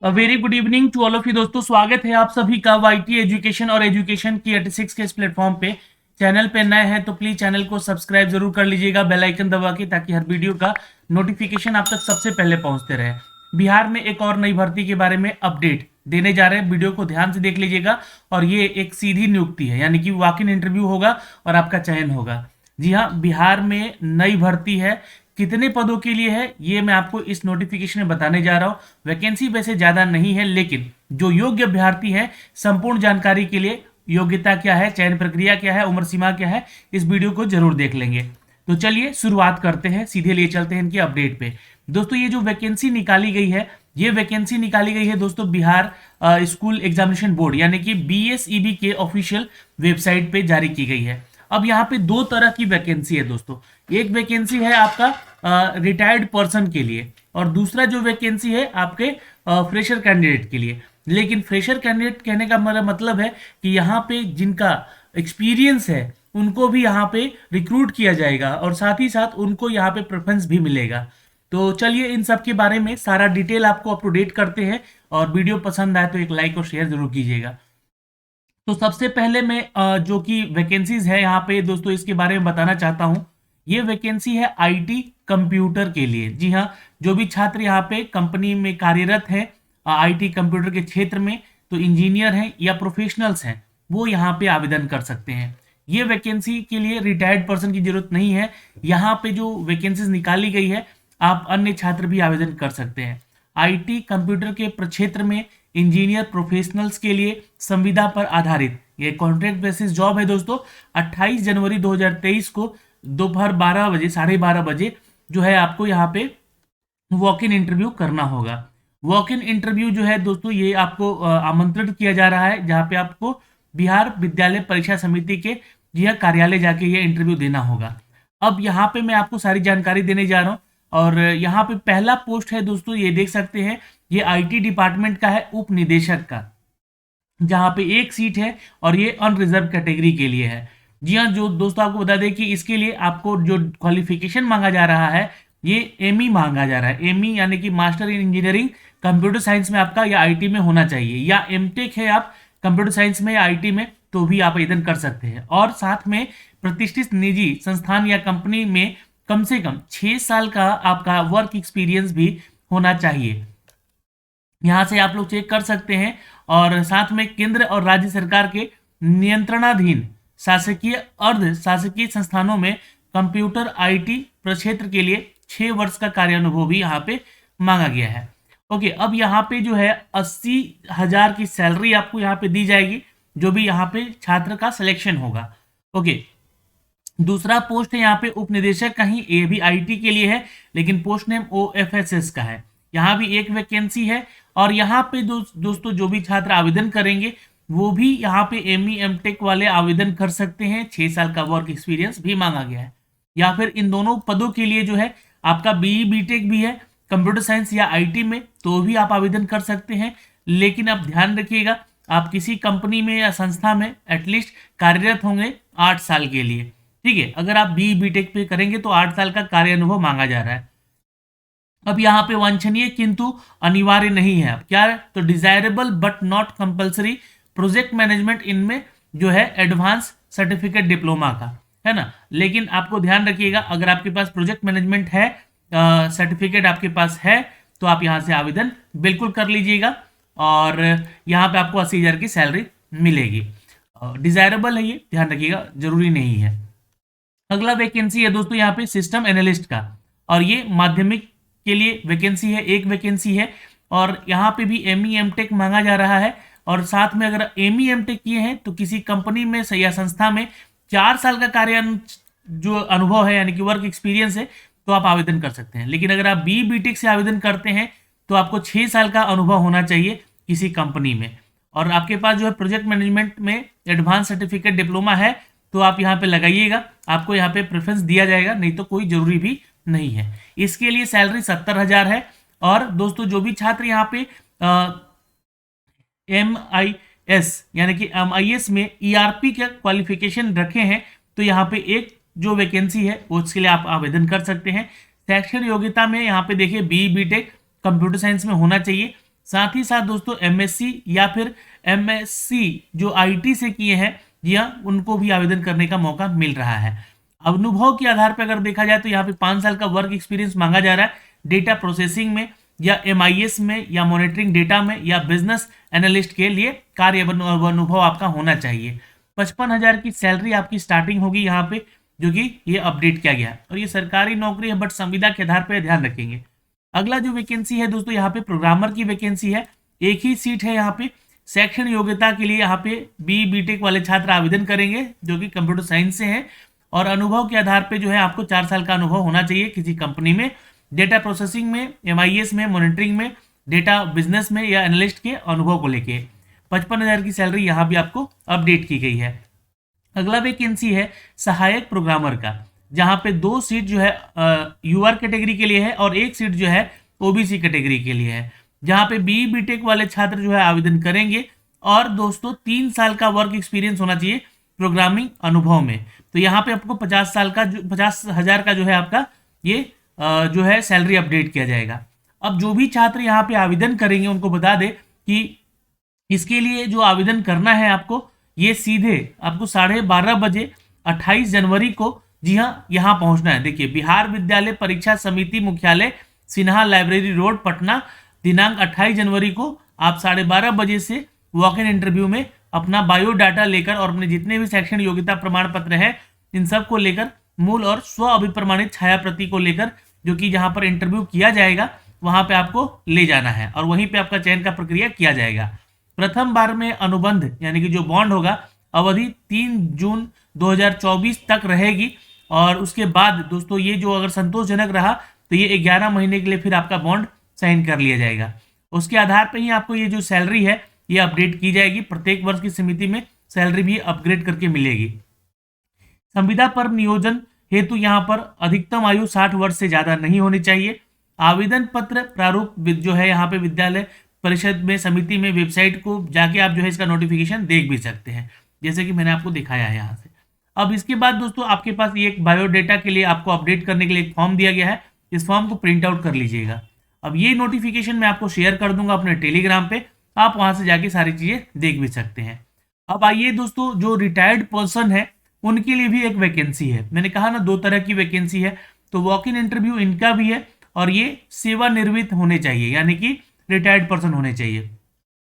Very good evening to all of you दोस्तों। स्वागत है आप सभी का वाईटी एजुकेशन और एजुकेशन की 86 के इस प्लेटफॉर्म पे। चैनल पे नए हैं तो प्लीज चैनल को सब्सक्राइब जरूर कर लीजिएगा बेल आइकन दबा के, ताकि हर वीडियो का नोटिफिकेशन आप तक सबसे पहले पहुंचते रहे। बिहार में एक और नई भर्ती के बारे में अपडेट देने जा रहे हैं, वीडियो को ध्यान से देख लीजिएगा। और ये एक सीधी नियुक्ति है, यानी कि वॉक इन इंटरव्यू होगा और आपका चयन होगा। जी हाँ, बिहार में नई भर्ती है। कितने पदों के लिए है ये मैं आपको इस नोटिफिकेशन में बताने जा रहा हूं। वैकेंसी वैसे ज़्यादा नहीं है, लेकिन जो योग्य अभ्यर्थी हैं, संपूर्ण जानकारी के लिए योग्यता क्या है, चयन प्रक्रिया क्या है, उम्र सीमा क्या है, इस वीडियो को जरूर देख लेंगे। तो चलिए शुरुआत करते हैं, सीधे लिए चलते हैं इनकी अपडेट पे। दोस्तों, ये जो वैकेंसी निकाली गई है, ये वैकेंसी निकाली गई है दोस्तों बिहार स्कूल एग्जामिनेशन बोर्ड यानी कि BSEB के ऑफिशियल वेबसाइट पे जारी की गई है। अब यहाँ पे दो तरह की वैकेंसी है दोस्तों। एक वैकेंसी है आपका रिटायर्ड पर्सन के लिए, और दूसरा जो वैकेंसी है आपके फ्रेशर कैंडिडेट के लिए। लेकिन फ्रेशर कैंडिडेट कहने का मेरा मतलब है कि यहाँ पे जिनका एक्सपीरियंस है उनको भी यहाँ पे रिक्रूट किया जाएगा, और साथ ही साथ उनको यहाँ पे प्रेफरेंस भी मिलेगा। तो चलिए इन सब के बारे में सारा डिटेल आपको अप टू डेट करते हैं, और वीडियो पसंद आए तो एक लाइक और शेयर जरूर कीजिएगा। तो सबसे पहले मैं जो कि वैकेंसीज है यहाँ पे दोस्तों, इसके बारे में बताना चाहता हूँ। ये वैकेंसी है आईटी कंप्यूटर के लिए। जी हाँ, जो भी छात्र यहाँ पे कंपनी में कार्यरत हैं आईटी कंप्यूटर के क्षेत्र में, तो इंजीनियर हैं या प्रोफेशनल्स हैं, वो यहाँ पे आवेदन कर सकते हैं। ये वैकेंसी के लिए रिटायर्ड पर्सन की जरूरत नहीं है। यहाँ पे जो वैकेंसीज निकाली गई है, आप अन्य छात्र भी आवेदन कर सकते हैं। आईटी कंप्यूटर के प्रक्षेत्र में इंजीनियर प्रोफेशनल्स के लिए संविदा पर आधारित ये कॉन्ट्रैक्ट बेसिस जॉब है दोस्तों। 28 जनवरी 2023 को दोपहर 12 बजे 12:30 बजे जो है आपको यहाँ पे वॉक इन इंटरव्यू करना होगा। वॉक इन इंटरव्यू जो है दोस्तों, ये आपको आमंत्रित किया जा रहा है, जहाँ पे आपको बिहार विद्यालय परीक्षा समिति के यह कार्यालय जाके ये इंटरव्यू देना होगा। अब यहाँ पे मैं आपको सारी जानकारी देने जा रहा हूँ। और यहाँ पे पहला पोस्ट है दोस्तों, ये देख सकते हैं, ये आईटी डिपार्टमेंट का है, उप निदेशक का, जहाँ पे एक सीट है और ये अनरिजर्व कैटेगरी के लिए है। जी हाँ, जो दोस्तों आपको बता दें कि इसके लिए आपको जो क्वालिफिकेशन मांगा जा रहा है, ये एमई मांगा जा रहा है। एमई यानी कि master in engineering computer science में आपका या आईटी में होना चाहिए, या एमटेक है आप कंप्यूटर साइंस में या आईटी में, तो भी आप आवेदन कर सकते हैं। और साथ में प्रतिष्ठित निजी संस्थान या कंपनी में कम से कम 6 साल का आपका वर्क एक्सपीरियंस भी होना चाहिए। यहाँ से आप लोग चेक कर सकते हैं। और साथ में केंद्र और राज्य सरकार के नियंत्रणाधीन शासकीय अर्ध शासकीय संस्थानों में कंप्यूटर आईटी प्रक्षेत्र के लिए 6 वर्ष का कार्यानुभव भी यहाँ पे मांगा गया है। ओके, अब यहाँ पे जो है 80,000 की सैलरी आपको यहाँ पे दी जाएगी, जो भी यहाँ पे छात्र का सिलेक्शन होगा। ओके, दूसरा पोस्ट है यहाँ पे उप निदेशक का ही, ये भी आईटी के लिए है, लेकिन पोस्ट नेम OFSS का है। यहाँ भी एक वैकेंसी है। और यहाँ पे दोस्तों जो भी छात्र आवेदन करेंगे, वो भी यहाँ पे एमई एमटेक वाले आवेदन कर सकते हैं। 6 साल का वर्क एक्सपीरियंस भी मांगा गया है। या फिर इन दोनों पदों के लिए जो है आपका BE BTech भी है कंप्यूटर साइंस या आईटी में, तो भी आप आवेदन कर सकते हैं। लेकिन आप ध्यान रखिएगा, आप किसी कंपनी में या संस्था में एटलीस्ट कार्यरत होंगे 8 साल के लिए। ठीक है, अगर आप BE BTech पे करेंगे तो 8 साल का कार्य अनुभव मांगा जा रहा है। अब यहाँ पे वांछनीय किंतु अनिवार्य नहीं है। अब क्या है, तो desirable but not compulsory project management इनमें जो है एडवांस सर्टिफिकेट डिप्लोमा का है ना। लेकिन आपको ध्यान रखिएगा, अगर आपके पास प्रोजेक्ट मैनेजमेंट है सर्टिफिकेट आपके पास है, तो आप यहाँ से आवेदन बिल्कुल कर लीजिएगा। और यहाँ पे आपको 80,000 की सैलरी मिलेगी। डिजायरेबल है ये, ध्यान रखिएगा, जरूरी नहीं है। अगला वैकेंसी है दोस्तों यहाँ पे सिस्टम एनालिस्ट का, और ये माध्यमिक के लिए वैकेंसी है, एक वैकेंसी है। और यहाँ पे भी एमई एमटेक मांगा जा रहा है। और साथ में अगर एमई एमटेक किए हैं तो किसी कंपनी में या संस्था में 4 साल का कार्य जो अनुभव है यानी कि वर्क एक्सपीरियंस है, तो आप आवेदन कर सकते हैं। लेकिन अगर आप BE BTech से आवेदन करते हैं तो आपको 6 साल का अनुभव होना चाहिए किसी कंपनी में। और आपके पास जो है प्रोजेक्ट मैनेजमेंट में एडवांस सर्टिफिकेट डिप्लोमा है, तो आप यहाँ पे लगाइएगा, आपको यहाँ पे प्रेफरेंस दिया जाएगा, नहीं तो कोई जरूरी भी नहीं है। इसके लिए सैलरी 70,000 है। और दोस्तों जो भी छात्र यहाँ पे MIS यानी कि MIS में ERP का क्वालिफिकेशन रखे हैं, तो यहाँ पे एक जो वैकेंसी है उसके लिए आप आवेदन कर सकते हैं। शैक्षणिक योग्यता में यहाँ पे देखिए BE BTech कंप्यूटर साइंस में होना चाहिए। साथ ही साथ दोस्तों एमएससी या फिर एमएससी जो आईटी से किए हैं, जी हाँ, उनको भी आवेदन करने का मौका मिल रहा है। अनुभव के आधार पर अगर देखा जाए तो यहाँ पे 5 साल का वर्क एक्सपीरियंस मांगा जा रहा है डेटा प्रोसेसिंग में या एमआईएस में या मॉनिटरिंग डेटा में या बिजनेस एनालिस्ट के लिए कार्य अनुभव आपका होना चाहिए। 55,000 की सैलरी आपकी स्टार्टिंग होगी यहाँ पे, जो कि ये अपडेट किया गया है और ये सरकारी नौकरी है, बट संविदा के आधार पर ध्यान रखेंगे। अगला जो वैकेंसी है दोस्तों, यहाँ पे प्रोग्रामर की वैकेंसी है, एक ही सीट है यहाँ पे। शैक्षणिक योग्यता के लिए यहाँ पे बीटेक वाले छात्र आवेदन करेंगे जो कि कंप्यूटर साइंस से हैं, और अनुभव के आधार पे जो है आपको 4 साल का अनुभव होना चाहिए किसी कंपनी में, डेटा प्रोसेसिंग में, एमआईएस में, मॉनिटरिंग में, डेटा बिजनेस में या एनालिस्ट के अनुभव को लेके। 55,000 की सैलरी यहाँ भी आपको अपडेट की गई है। अगला वैकेंसी है सहायक प्रोग्रामर का, जहाँ पे 2 सीट जो है यूआर कैटेगरी के लिए है और 1 सीट जो है ओबीसी कैटेगरी के लिए है, जहाँ पे बीटेक वाले छात्र जो है आवेदन करेंगे। और दोस्तों 3 साल का वर्क एक्सपीरियंस होना चाहिए प्रोग्रामिंग अनुभव में। तो यहाँ पे आपको 50,000 का जो है आपका ये जो है सैलरी अपडेट किया जाएगा। अब जो भी छात्र यहाँ पे आवेदन करेंगे उनको बता दें कि इसके लिए जो आवेदन करना है आपको, ये सीधे आपको 12:30 बजे 28 जनवरी को, जी हाँ, यहाँ पहुंचना है। देखिए, बिहार विद्यालय परीक्षा समिति मुख्यालय, सिन्हा लाइब्रेरी रोड, पटना, दिनांक 28 जनवरी को आप 12:30 बजे से वॉक इन इंटरव्यू में अपना बायोडाटा लेकर और अपने जितने भी शैक्षणिक योग्यता प्रमाण पत्र है इन सब को लेकर, मूल और स्व अभिप्रमाणित छाया प्रति को लेकर, जो कि जहां पर इंटरव्यू किया जाएगा वहां पे आपको ले जाना है और वहीं पे आपका चयन का प्रक्रिया किया जाएगा। प्रथम बार में अनुबंध यानी कि जो बॉन्ड होगा अवधि 3 जून 2024 तक रहेगी, और उसके बाद दोस्तों ये जो अगर संतोषजनक रहा तो ये 11 महीने के लिए फिर आपका बॉन्ड साइन कर लिया जाएगा। उसके आधार पर ही आपको ये जो सैलरी है ये अपडेट की जाएगी। प्रत्येक वर्ष की समिति में सैलरी भी अपग्रेड करके मिलेगी। संविदा पर नियोजन हेतु यहाँ पर अधिकतम आयु 60 वर्ष से ज्यादा नहीं होनी चाहिए। आवेदन पत्र प्रारूप जो है यहाँ पे विद्यालय परिषद में समिति में वेबसाइट को जाके आप जो है इसका नोटिफिकेशन देख भी सकते हैं, जैसे कि मैंने आपको दिखाया है यहाँ से। अब इसके बाद दोस्तों आपके पास ये एक बायोडेटा के लिए आपको अपडेट करने के लिए एक फॉर्म दिया गया है, इस फॉर्म को प्रिंट आउट कर लीजिएगा। अब ये नोटिफिकेशन मैं आपको शेयर कर दूंगा अपने टेलीग्राम पे, आप वहां से जाके सारी चीजें देख भी सकते हैं। अब आइए दोस्तों, जो रिटायर्ड पर्सन है उनके लिए भी एक वैकेंसी है। मैंने कहा ना 2 तरह की वैकेंसी है, तो वॉक इन इंटरव्यू इनका भी है और ये सेवानिवृत्त होने चाहिए, यानी कि रिटायर्ड पर्सन होने चाहिए।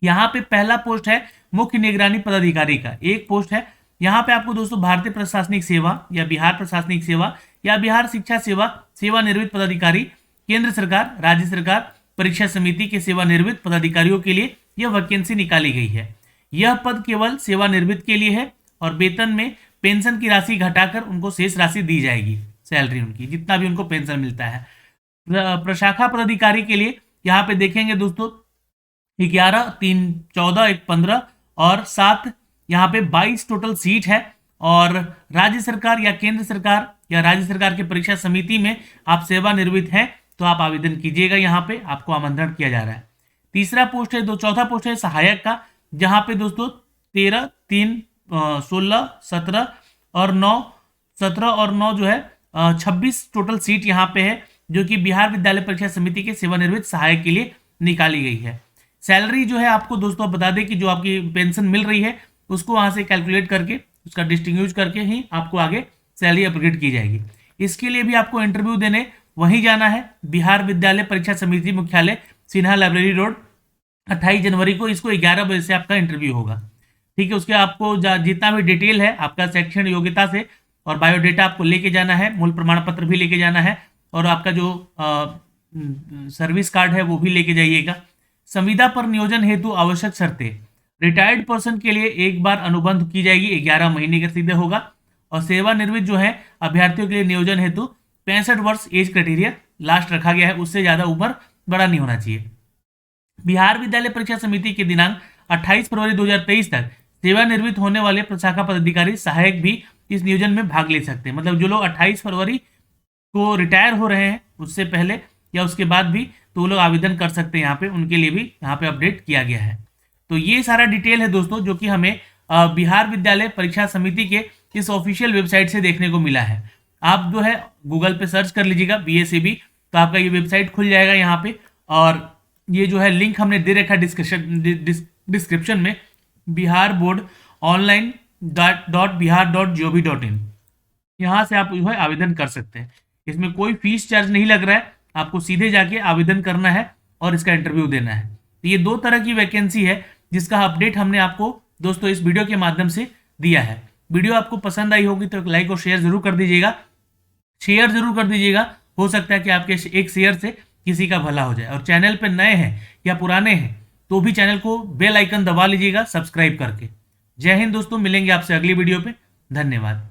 यहाँ पे पहला पोस्ट है मुख्य निगरानी पदाधिकारी का, एक पोस्ट है। यहाँ पे आपको दोस्तों भारतीय प्रशासनिक सेवा या बिहार प्रशासनिक सेवा या बिहार शिक्षा सेवा सेवानिवृत्त पदाधिकारी, केंद्र सरकार, राज्य सरकार परीक्षा समिति के सेवानिवृत्त पदाधिकारियों के लिए यह वैकेंसी निकाली गई है। यह पद केवल सेवानिवृत्त के लिए है और वेतन में पेंशन की राशि घटाकर उनको शेष राशि दी जाएगी, सैलरी उनकी जितना भी उनको पेंशन मिलता है। प्रशाखा पदाधिकारी के लिए यहाँ पे देखेंगे दोस्तों 11, 3, 14, 1, 15 और 7 यहाँ पे 22 टोटल सीट है। और राज्य सरकार या केंद्र सरकार या राज्य सरकार की परीक्षा समिति में आप सेवानिवृत्त हैं तो आप आवेदन कीजिएगा, यहाँ पे आपको आमंत्रण किया जा रहा है। तीसरा पोस्ट है, चौथा पोस्ट है सहायक का, जहाँ पे दोस्तों 13, 3, 16, 17 और 9 जो है 26 टोटल सीट यहाँ पे है, जो कि बिहार विद्यालय परीक्षा समिति के सेवानिवृत्त सहायक के लिए निकाली गई है। सैलरी जो है आपको दोस्तों बता दें कि जो आपकी पेंशन मिल रही है उसको वहां से कैलकुलेट करके उसका डिस्टिंग्विश करके ही आपको आगे सैलरी अपग्रेड की जाएगी। इसके लिए भी आपको इंटरव्यू देने वहीं जाना है, बिहार विद्यालय परीक्षा समिति मुख्यालय, सिन्हा लाइब्रेरी रोड, 28 जनवरी को। इसको 11 बजे से आपका इंटरव्यू होगा, ठीक है। उसके आपको जितना भी डिटेल है आपका शैक्षणिक योग्यता से और बायोडेटा आपको लेके जाना है, मूल प्रमाण पत्र भी लेके जाना है और आपका जो सर्विस कार्ड है वो भी लेके जाइएगा। संविदा पर नियोजन हेतु आवश्यक शर्तें, रिटायर्ड पर्सन के लिए एक बार अनुबंध की जाएगी, 11 महीने का सीधे होगा। और सेवानिवृत्त जो है अभ्यर्थियों के लिए नियोजन हेतु 65 वर्ष एज क्राइटेरिया लास्ट रखा गया है, उससे ज्यादा उम्र बड़ा नहीं होना चाहिए। बिहार विद्यालय परीक्षा समिति के दिनांक 28 फरवरी 2023 तक सेवानिवृत्त होने वाले प्रशाखा पदाधिकारी सहायक भी इस नियोजन में भाग ले सकते हैं। मतलब जो लोग 28 फरवरी को रिटायर हो रहे हैं उससे पहले या उसके बाद भी तो वो लोग आवेदन कर सकते हैं यहाँ पे, उनके लिए भी यहाँ पे अपडेट किया गया है। तो ये सारा डिटेल है दोस्तों जो कि हमें बिहार विद्यालय परीक्षा समिति के इस ऑफिशियल वेबसाइट से देखने को मिला है। आप जो है गूगल पे सर्च कर लीजिएगा BSAB, तो आपका ये वेबसाइट खुल जाएगा यहाँ पे। और ये जो है लिंक हमने दे रखा है डिस्क्रिप्शन में, बिहार बोर्ड ऑनलाइन .बिहार.gov.in। यहाँ से आप जो है आवेदन कर सकते हैं। इसमें कोई फीस चार्ज नहीं लग रहा है, आपको सीधे जाके आवेदन करना है और इसका इंटरव्यू देना है। तो ये 2 तरह की वैकेंसी है जिसका अपडेट हमने आपको दोस्तों इस वीडियो के माध्यम से दिया है। वीडियो आपको पसंद आई होगी तो लाइक और शेयर जरूर कर दीजिएगा, शेयर जरूर कर दीजिएगा। हो सकता है कि आपके एक शेयर से किसी का भला हो जाए। और चैनल पर नए हैं या पुराने हैं तो भी चैनल को बेल आइकन दबा लीजिएगा सब्सक्राइब करके। जय हिंद दोस्तों, मिलेंगे आपसे अगली वीडियो पे। धन्यवाद।